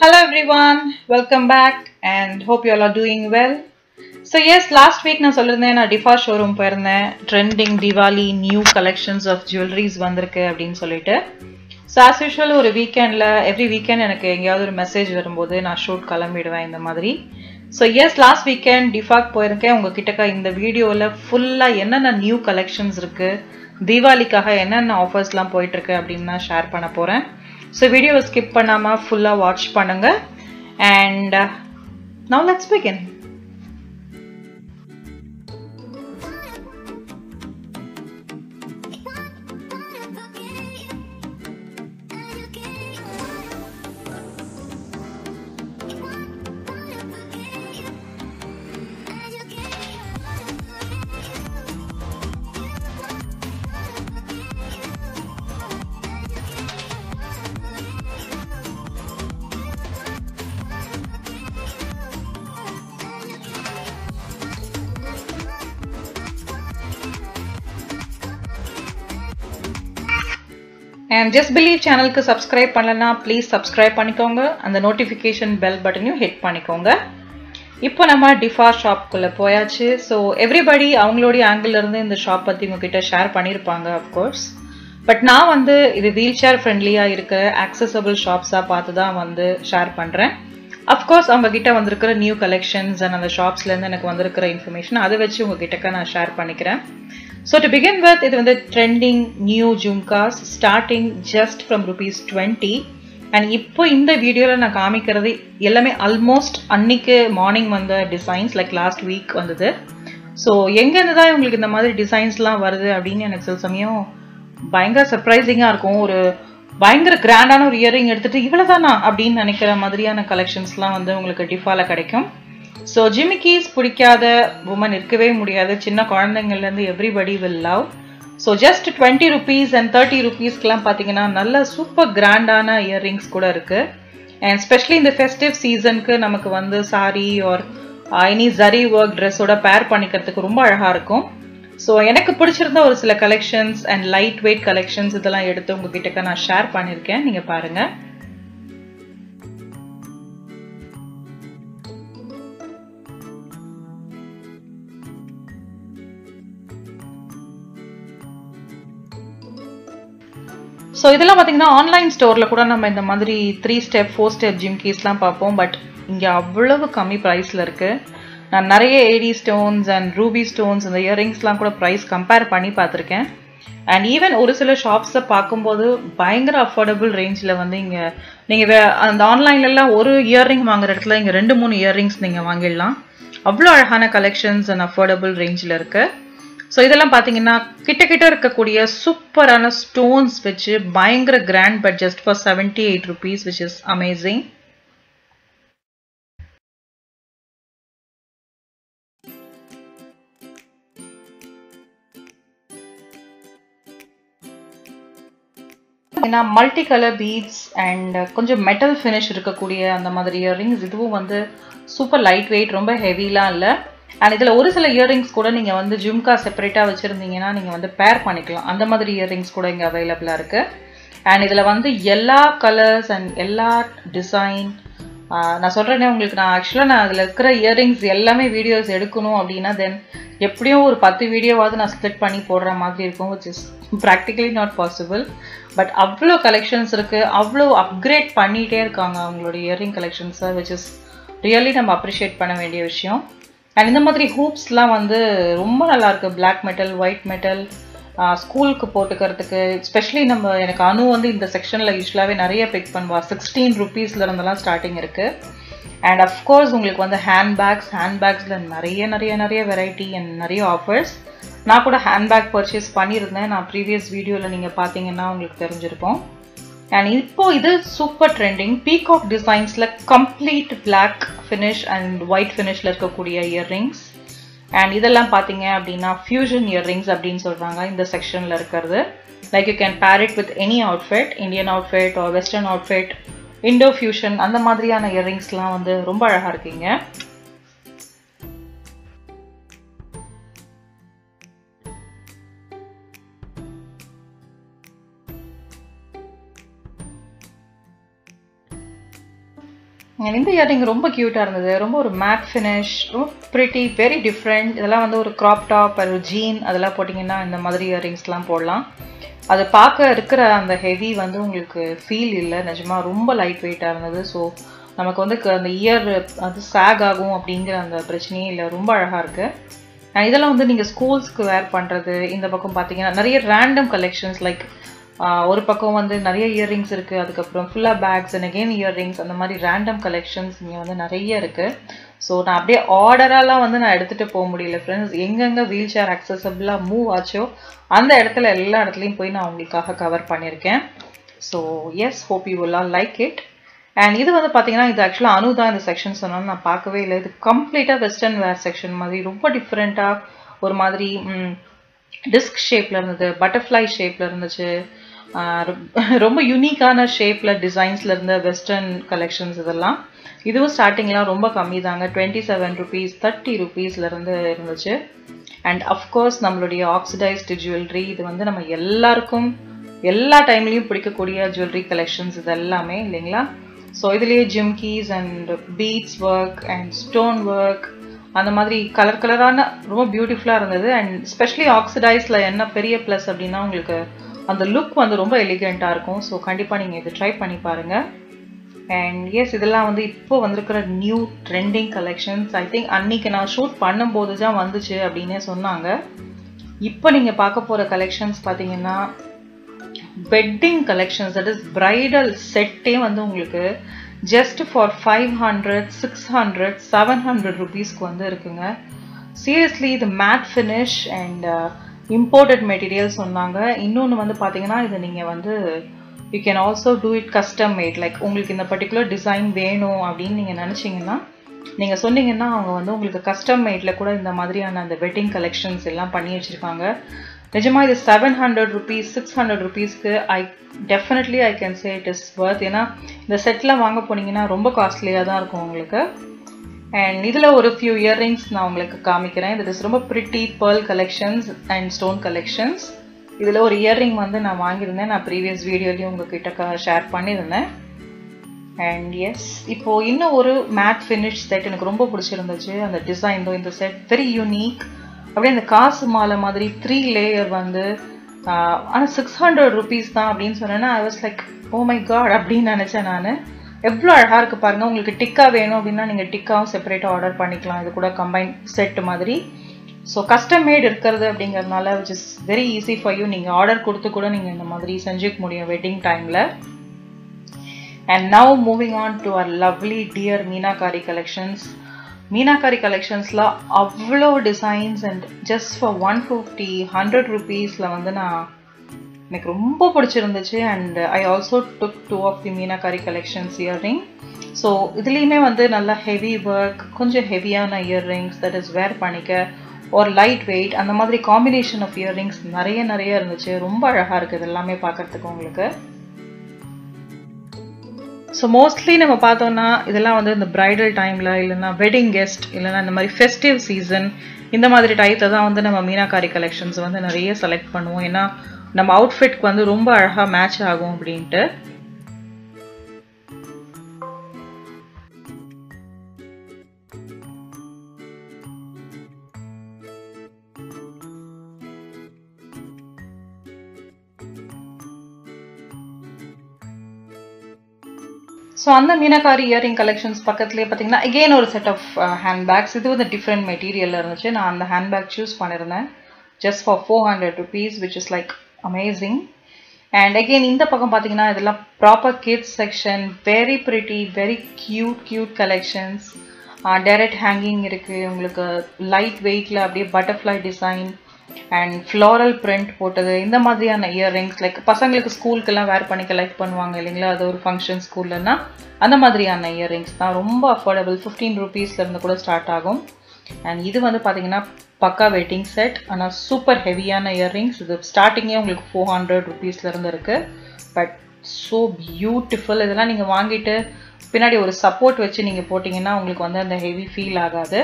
Hello everyone, welcome back and hope you all are doing well. So yes, last week நான் சொல்லிருந்தேன் நான் டிஃபா showroom போயிருந்தேன். Trending Diwali new collections of jewelleries வந்திருக்கு அப்படின்னு சொல்லிட்டு. ஸோ ஆஸ் யூஷுவல் ஒரு வீக்கெண்டில் எவ்ரி வீக்கெண்ட் எனக்கு எங்கேயாவது ஒரு மெசேஜ் வரும்போது நான் ஷூட் கிளம்பிடுவேன் இந்த மாதிரி. ஸோ எஸ் லாஸ்ட் வீக்கெண்ட் டிஃபாக் போயிருக்கேன். உங்ககிட்ட இந்த வீடியோவில் ஃபுல்லாக என்னென்ன நியூ கலெக்ஷன்ஸ் இருக்குது, தீபாவளிக்காக என்னென்ன ஆஃபர்ஸ்லாம் போயிட்டுருக்கு அப்படின்னு நான் ஷேர் பண்ண போகிறேன். ஸோ வீடியோவை ஸ்கிப் பண்ணாமல் ஃபுல்லாக வாட்ச் பண்ணுங்கள். And now let's begin. And Just Believe சேனலுக்கு சப்ஸ்கிரைப் பண்ணலனா ப்ளீஸ் சப்ஸ்கிரைப் பண்ணிக்கோங்க. அந்த நோட்டிஃபிகேஷன் பெல் பட்டனையும் ஹிட் பண்ணிக்கோங்க. இப்போ நம்ம டிஃபா ஷாப்குள்ளே போயாச்சு. ஸோ எவ்ரிபடி அவங்களுடைய ஆங்கிளிருந்து இந்த ஷாப் பற்றி உங்ககிட்ட ஷேர் பண்ணியிருப்பாங்க அஃப்கோர்ஸ். பட் நான் இது வீல் சேர் ஃப்ரெண்ட்லியாக இருக்கிற ஆக்சசபிள் ஷாப்ஸாக பார்த்து தான் ஷேர் பண்ணுறேன். அஃப்கோர்ஸ் அவங்ககிட்ட வந்திருக்கிற நியூ கலெக்ஷன்ஸ் அண்ட் அந்த ஷாப்ஸ்லேருந்து எனக்கு வந்திருக்கிற இன்ஃபர்மேஷன் அதை வச்சு உங்ககிட்ட நான் ஷேர் பண்ணிக்கிறேன். So to begin with, இது trending new jhumkas starting just from ₹20 and இப்போ இந்த வீடியோல நான் காமிக்கிறது எல்லாமே ஆல்மோஸ்ட் அன்னைக்கு மார்னிங் வந்த டிசைன்ஸ் லைக் லாஸ்ட் வீக் வந்தது. ஸோ எங்கேருந்து தான் உங்களுக்கு இந்த மாதிரி டிசைன்ஸ்லாம் வருது அப்படின்னு எனக்கு சில சமயம் பயங்கர சர்ப்ரைசிங்காக இருக்கும். ஒரு பயங்கர கிராண்டான ஒரு இயரிங் எடுத்துட்டு இவ்வளோதானா அப்படின்னு நினைக்கிற மாதிரியான கலெக்ஷன்ஸ்லாம் உங்களுக்கு டிஃபால கிடைக்கும். ஸோ ஜிமிக்கீஸ் பிடிக்காத உமன் இருக்கவே முடியாது. சின்ன குழந்தைங்கள்லேருந்து everybody will love. So just ₹20 and ₹30 பார்த்தீங்கன்னா நல்ல சூப்பர் கிராண்டான இயர்ரிங்ஸ் கூட இருக்குது. அண்ட் ஸ்பெஷலி இந்த ஃபெஸ்டிவ் சீசனுக்கு நமக்கு sari or any zari work ட்ரெஸ்ஸோட பேர் பண்ணிக்கிறதுக்கு ரொம்ப அழகாக இருக்கும். ஸோ எனக்கு பிடிச்சிருந்த ஒரு சில collections and light weight collections இதெல்லாம் எடுத்து உங்ககிட்ட நான் ஷேர் பண்ணியிருக்கேன். நீங்கள் பாருங்கள். ஸோ இதெல்லாம் பார்த்தீங்கன்னா ஆன்லைன் ஸ்டோரில் கூட நம்ம இந்த மாதிரி 3 ஸ்டெப் 4 ஸ்டெப் ஜிம்கீஸ்லாம் பார்ப்போம். பட் இங்கே அவ்வளவு கம்மி ப்ரைஸில் இருக்குது. நான் நிறைய AD stones and ruby stones இந்த இயரிங்ஸ்லாம் கூட ப்ரைஸ் கம்பேர் பண்ணி பார்த்துருக்கேன். அண்ட் ஈவன் ஒரு சில ஷாப்ஸை பார்க்கும்போது பயங்கர அஃபோர்டபுள் ரேஞ்சில் இங்கே நீங்கள் அந்த ஆன்லைன்லலாம் ஒரு இயர்ரிங் வாங்குற இடத்துல இங்கே 2-3 இயர்ரிங்ஸ் நீங்கள் வாங்கிடலாம். அவ்வளோ அழகான கலெக்ஷன்ஸ் அண்ட் அஃபோர்டபுள் ரேஞ்சில் இருக்குது. ஸோ இதெல்லாம் பார்த்தீங்கன்னா கிட்ட இருக்கக்கூடிய சூப்பரான ஸ்டோன்ஸ் வச்சு பயங்கர grand but just for ₹78 which is amazing. Multi colour beads and கொஞ்சம் மெட்டல் ஃபினிஷ் இருக்கக்கூடிய அந்த மாதிரி இயர்ரிங்ஸ். இதுவும் சூப்பர் லைட் வெயிட், ரொம்ப ஹெவிலாம் இல்லை. அண்ட் இதில் ஒரு சில இயர்ரிங்ஸ் கூட நீங்கள் ஜும்கா செப்பரேட்டாக வச்சுருந்தீங்கன்னா நீங்கள் பேர் பண்ணிக்கலாம். அந்த மாதிரி இயர்ரிங்ஸ் கூட இங்கே அவைலபிளாக இருக்குது. அண்ட் இதில் எல்லா கலர்ஸ் அண்ட் எல்லா டிசைன் நான் சொல்கிறேனே உங்களுக்கு. நான் அதில் இருக்கிற இயர்ரிங்ஸ் எல்லாமே வீடியோஸ் எடுக்கணும் அப்படின்னா தென் எப்படியும் ஒரு 10 வீடியோவாவது நான் ஸ்ப்ளிட் பண்ணி போடுற மாதிரி இருக்கும். Which is practically not possible. But அவ்வளோ கலெக்ஷன்ஸ் இருக்குது. அவ்வளோ அப்கிரேட் பண்ணிகிட்டே இருக்காங்க அவங்களோட இயர்ரிங் கலெக்ஷன்ஸை. விச் இஸ் ரியலி நம்ம அப்ரிஷியேட் பண்ண வேண்டிய விஷயம். அண்ட் இந்த மாதிரி ஹூப்ஸ்லாம் ரொம்ப நல்லாயிருக்கு. பிளாக் மெட்டல், ஒயிட் மெட்டல், ஸ்கூலுக்கு போட்டுக்கிறதுக்கு. எஸ்பெஷலி எனக்கு அனு இந்த செக்ஷனில் யூஸ்வலாகவே நிறைய பிக் பண்ணுவா. ₹16 இருந்தெல்லாம் ஸ்டார்டிங் இருக்குது. அண்ட் அஃப்கோர்ஸ் உங்களுக்கு ஹேண்ட்பேக்ஸில் நிறைய வெரைட்டி அண்ட் நிறைய ஆஃபர்ஸ். நான் கூட ஹேண்ட்பேக் பர்ச்சேஸ் பண்ணியிருந்தேன். நான் ப்ரீவியஸ் வீடியோவில் நீங்கள் பார்த்தீங்கன்னா உங்களுக்கு தெரிஞ்சிருக்கும். அண்ட் இப்போ இது சூப்பர் ட்ரெண்டிங் பீகாக் டிசைன்ஸில் complete black finish and white ஃபினிஷில் இருக்கக்கூடிய இயர்ரிங்ஸ். அண்ட் இதெல்லாம் பார்த்தீங்க அப்படின்னா ஃபியூஷன் இயர்ரிங்ஸ் அப்படின்னு சொல்கிறாங்க இந்த செக்ஷனில் இருக்கிறது. லைக் யூ கேன் பேர் it with any outfit, Indian outfit R western outfit, Indo fusion அந்த மாதிரியான இயர்ரிங்ஸ்லாம் ரொம்ப அழகாக இருக்கீங்க. இந்த இயரிங் ரொம்ப க்யூட்டாக இருந்தது. ரொம்ப ஒரு மேட் ஃபினிஷ், ரொம்ப ப்ரிட்டி, வெரி டிஃப்ரெண்ட். இதெல்லாம் வந்து ஒரு க்ராப் டாப், ஒரு ஜீன் அதெல்லாம் போட்டிங்கன்னா இந்த மாதிரி இயரிங்ஸ்லாம் போடலாம். அது பார்க்க இருக்கிற அந்த ஹெவி வந்து உங்களுக்கு ஃபீல் இல்லை. நிஜமாக ரொம்ப லைட் வெயிட்டாக இருந்தது. ஸோ நமக்கு வந்து அந்த இயர் அது சேக் ஆகும் அப்படிங்கிற அந்த பிரச்சனையே இல்லை. ரொம்ப அழகாக இருக்குது. இதெல்லாம் வந்து நீங்கள் ஸ்கூல்ஸ்க்கு வேர் பண்ணுறது. இந்த பக்கம் பார்த்தீங்கன்னா நிறைய ரேண்டம் கலெக்ஷன்ஸ், லைக் ஒரு பக்கம் வந்து நிறைய இயரிங்ஸ் இருக்குது, அதுக்கப்புறம் ஃபுல்லாக பேக்ஸ் அண்ட் அகெயின் இயரிங்ஸ், அந்த மாதிரி ரேண்டம் கலெக்ஷன்ஸ் இங்கே வந்து நிறைய இருக்குது. ஸோ நான் அப்படியே ஆர்டராலாம் வந்து நான் எடுத்துகிட்டு போக முடியல ஃப்ரெண்ட்ஸ். எங்கெங்கே வீல் சேர் அக்சசபிளாக மூவ் ஆச்சோ அந்த இடத்துல எல்லா இடத்துலையும் போய் நான் உங்களுக்காக கவர் பண்ணியிருக்கேன். So yes, hope you will all like it. And இது வந்து பார்த்தீங்கன்னா இது ஆக்சுவலாக அனு தான் இந்த செக்ஷன் சொன்னாலும் நான் பார்க்கவே இல்லை. இது கம்ப்ளீட்டாக வெஸ்டர்ன் வேர் செக்ஷன் மாதிரி ரொம்ப டிஃப்ரெண்ட்டாக ஒரு மாதிரி டிஸ்க் ஷேப்பில் இருந்தது, பட்டர்ஃப்ளை ஷேப்பில் இருந்துச்சு. ரொம்ப யூனிக்கான ஷேப்பில் டிசைன்ஸில் இருந்த வெஸ்டர்ன் கலெக்ஷன்ஸ் இதெல்லாம். இதுவும் ஸ்டார்டிங்லாம் ரொம்ப கம்மி தாங்க, 27 rupees 30 rupeesலேருந்து இருந்துச்சு. அண்ட் அஃப்கோர்ஸ் நம்மளுடைய ஆக்சிடைஸ்டு ஜுவல்லரி, இது வந்து நம்ம எல்லாருக்கும் எல்லா டைம்லேயும் பிடிக்கக்கூடிய ஜுவல்லரி கலெக்ஷன்ஸ் இது எல்லாமே இல்லைங்களா. ஸோ இதுலேயே jhumkis and beads work and stone work அந்த மாதிரி கலர் கலரான ரொம்ப பியூட்டிஃபுல்லாக இருந்தது. அண்ட் ஸ்பெஷலி ஆக்சிடைஸில் என்ன பெரிய ப்ளஸ் அப்படின்னா உங்களுக்கு அந்த லுக் வந்து ரொம்ப எலிகெண்ட்டாக இருக்கும். ஸோ கண்டிப்பாக நீங்கள் இது ட்ரை பண்ணி பாருங்கள். அண்ட் எஸ், இதெல்லாம் வந்து இப்போ வந்திருக்கிற new trending collections. I think அன்னைக்கு நான் ஷூட் பண்ணும்போது தான் வந்துச்சு அப்படின்னே சொன்னாங்க. இப்போ நீங்கள் பார்க்க போகிற கலெக்ஷன்ஸ் பார்த்தீங்கன்னா wedding collections, that is bridal செட்டே வந்து உங்களுக்கு ஜஸ்ட் ஃபார் 500, 600, 700 rupeesக்கு வந்து இருக்குங்க. சீரியஸ்லி இது matte finish and imported material சொன்னாங்க. இன்னொன்று வந்து பார்த்தீங்கன்னா இது நீங்கள் வந்து you can also do it custom mat. Like உங்களுக்கு இந்த பர்டிகுலர் டிசைன் வேணும் அப்படின்னு நீங்கள் நினச்சிங்கன்னா நீங்கள் சொன்னீங்கன்னா அவங்க வந்து உங்களுக்கு கஸ்டம் மேட்டில் கூட இந்த மாதிரியான அந்த வெட்டிங் கலெக்ஷன்ஸ் எல்லாம் பண்ணி வச்சுருக்காங்க. நிஜமாக இது 700 rupees 600 rupeesக்கு definitely I can say it is worth. ஏன்னா இந்த செட்டில் வாங்க போனீங்கன்னா ரொம்ப காஸ்ட்லியாக தான் இருக்கும் உங்களுக்கு. அண்ட் இதில் ஒரு ஃபியூ இயர்ரிங்ஸ் நான் உங்களுக்கு காமிக்கிறேன். இது இஸ் ரொம்ப pretty pearl collections and stone collections. இதில் ஒரு இயர்ரிங் வந்து நான் வாங்கியிருந்தேன், நான் ப்ரீவியஸ் வீடியோலையும் உங்ககிட்ட ஷேர் பண்ணியிருந்தேன். அண்ட் எஸ், இப்போது இன்னும் ஒரு மேட் ஃபினிஷ் செட் எனக்கு ரொம்ப பிடிச்சிருந்துச்சு. அந்த டிசைன் தான் இந்த செட் வெரி யூனிக். அப்படியே அந்த காசு மாலை மாதிரி 3 லேயர் வந்து ஆனால் 600 rupees தான் அப்படின்னு சொன்னேன்னா I was like oh my god அப்படின்னு நினச்சேன் நான். எவ்வளோ அழகாக இருக்குது பாருங்கள். உங்களுக்கு டிக்கா வேணும் அப்படின்னா நீங்கள் டிக்காவும் செப்பரேட்டாக ஆர்டர் பண்ணிக்கலாம். இது கூட கம்பைன் செட் மாதிரி. ஸோ கஸ்டம் மேட் இருக்கிறது அப்படிங்கிறதுனால which is very easy for you. நீங்கள் ஆர்டர் கொடுத்து கூட நீங்கள் இந்த மாதிரி செஞ்சுக்க முடியும் வெட்டிங் டைமில். And now moving on to our lovely dear Meenakari collections. மீனாகாரி கலெக்ஷன்ஸில் அவ்வளோ டிசைன்ஸ் அண்ட் ஜஸ்ட் ஃபார் 150-100 rupeesல வந்து எனக்கு ரொம்ப பிடிச்சிருந்துச்சு. And I also took 2 of the Meenakari collections earring. So இதுலேயுமே வந்து நல்லா ஹெவி ஒர்க், கொஞ்சம் ஹெவியான இயர்ரிங்ஸ் தட் இஸ் வேர் பண்ணிக்க ஒரு லைட் வெயிட், அந்த மாதிரி காம்பினேஷன் ஆஃப் இயர்ரிங்ஸ் நிறைய இருந்துச்சு. ரொம்ப அழகாக இருக்குது இது எல்லாமே பார்க்குறதுக்கு உங்களுக்கு. ஸோ மோஸ்ட்லி நம்ம பார்த்தோம்னா இதெல்லாம் வந்து இந்த பிரைடல் டைமில் இல்லைன்னா வெட்டிங் கெஸ்ட் இல்லைன்னா இந்த மாதிரி ஃபெஸ்டிவ் சீசன் இந்த மாதிரி டைத்தில் தான் வந்து நம்ம மீனாகாரி கலெக்ஷன்ஸ் வந்து நிறைய செலக்ட் பண்ணுவோம். ஏன்னா நம்ம அவுட்ஃபிட்க்கு வந்து ரொம்ப அழகாக மேட்ச் ஆகும் அப்படின்ட்டு. ஸோ அந்த மீனாகாரி இயரிங் கலெக்ஷன்ஸ் பக்கத்துலேயே பார்த்தீங்கன்னா அகெயின் ஒரு செட் ஆஃப் ஹேண்ட்பேக்ஸ். இது வந்து டிஃப்ரெண்ட் மெட்டீரியலில் இருந்துச்சு. நான் அந்த ஹேண்ட்பேக் சூஸ் பண்ணியிருந்தேன் just for 400 rupees which is like amazing. And again இந்த பக்கம் பார்த்தீங்கன்னா இதெல்லாம் proper kids section, very pretty, very cute collections. Direct hanging இருக்குது உங்களுக்கு, லைட் வெயிட்டில் அப்படியே butterfly design and floral print போட்டது. இந்த மாதிரியான இயர்ரிங்ஸ் லைக் பசங்களுக்கு ஸ்கூலுக்கெல்லாம் வேர் பண்ணி கலெக்ட் பண்ணுவாங்க இல்லைங்களா, அது ஒரு ஃபங்க்ஷன் ஸ்கூல்லன்னா அந்த மாதிரியான இயர்ரிங்ஸ் தான். ரொம்ப அஃபோர்டபுள், 15 rupeesலேருந்து கூட ஸ்டார்ட் ஆகும். அண்ட் இது வந்து பார்த்தீங்கன்னா பக்கா வெட்டிங் செட், ஆனால் சூப்பர் ஹெவியான இயர்ரிங்ஸ். இது ஸ்டார்டிங்கே உங்களுக்கு 400 rupeesலேருந்து இருக்குது. But so beautiful. இதெல்லாம் நீங்கள் வாங்கிட்டு பின்னாடி ஒரு சப்போர்ட் வச்சு நீங்கள் போட்டிங்கன்னா உங்களுக்கு வந்து அந்த ஹெவி ஃபீல் ஆகாது.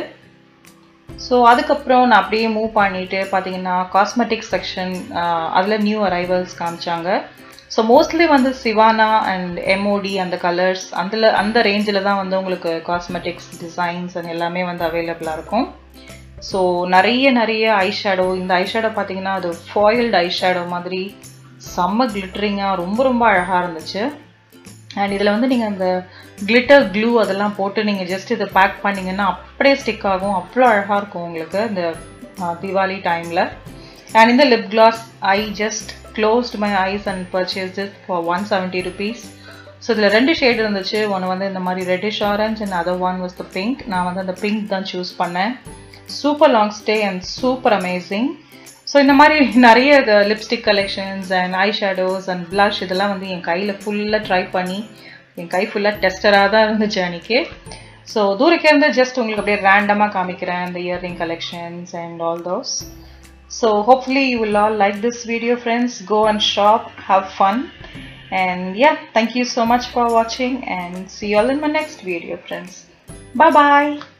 ஸோ அதுக்கப்புறம் நான் அப்படியே மூவ் பண்ணிவிட்டு பார்த்தீங்கன்னா காஸ்மெட்டிக்ஸ் செக்ஷன், அதில் நியூ அரைவல்ஸ் காமிச்சாங்க. ஸோ மோஸ்ட்லி வந்து சிவானா அண்ட் எம்ஓடி அந்த கலர்ஸ் அந்த ரேஞ்சில் தான் வந்து உங்களுக்கு காஸ்மெட்டிக்ஸ் டிசைன்ஸ் அண்ட் எல்லாமே வந்து அவைலபிளாக இருக்கும். ஸோ நிறைய ஐ ஷேடோ, இந்த ஐ ஷேடோ பார்த்தீங்கன்னா அது ஃபாயில்டு ஐ ஷேடோ மாதிரி செம்ம கிளிட்டரிங்காக ரொம்ப அழகாக இருந்துச்சு. அண்ட் இதில் வந்து நீங்கள் அந்த கிளிட்டர் க்ளூ அதெல்லாம் போட்டு நீங்கள் ஜஸ்ட் இதை பேக் பண்ணிங்கன்னா அப்படியே ஸ்டிக் ஆகும். அவ்வளோ அழகாக இருக்கும் உங்களுக்கு இந்த தீபாவளி டைமில். அண்ட் இந்த lip gloss I just closed my ice and purchased it for 170 rupees. So இதில் 2 ஷேட் இருந்துச்சு. ஒன்று வந்து இந்த மாதிரி reddish orange and other one was the pink. நான் வந்து அந்த பிங்க் தான் சூஸ் பண்ணேன். Super long stay and super amazing. So இந்த மாதிரி நிறைய lipstick collections and I shadows and plus இதெல்லாம் வந்து என் கையில் ஃபுல்லாக ட்ரை பண்ணி என் கை ஃபுல்லாக டெஸ்டராக தான் இருந்துச்சு அன்றைக்கி. ஸோ தூரக்கே இருந்து ஜஸ்ட் உங்களுக்கு அப்படியே ரேண்டமாக காமிக்கிறேன் இந்த earring collections and all those. So hopefully you will all like this video, friends. Go and shop, have fun, and yeah, thank you so much for watching, and see you all in my next video, friends. Bye bye.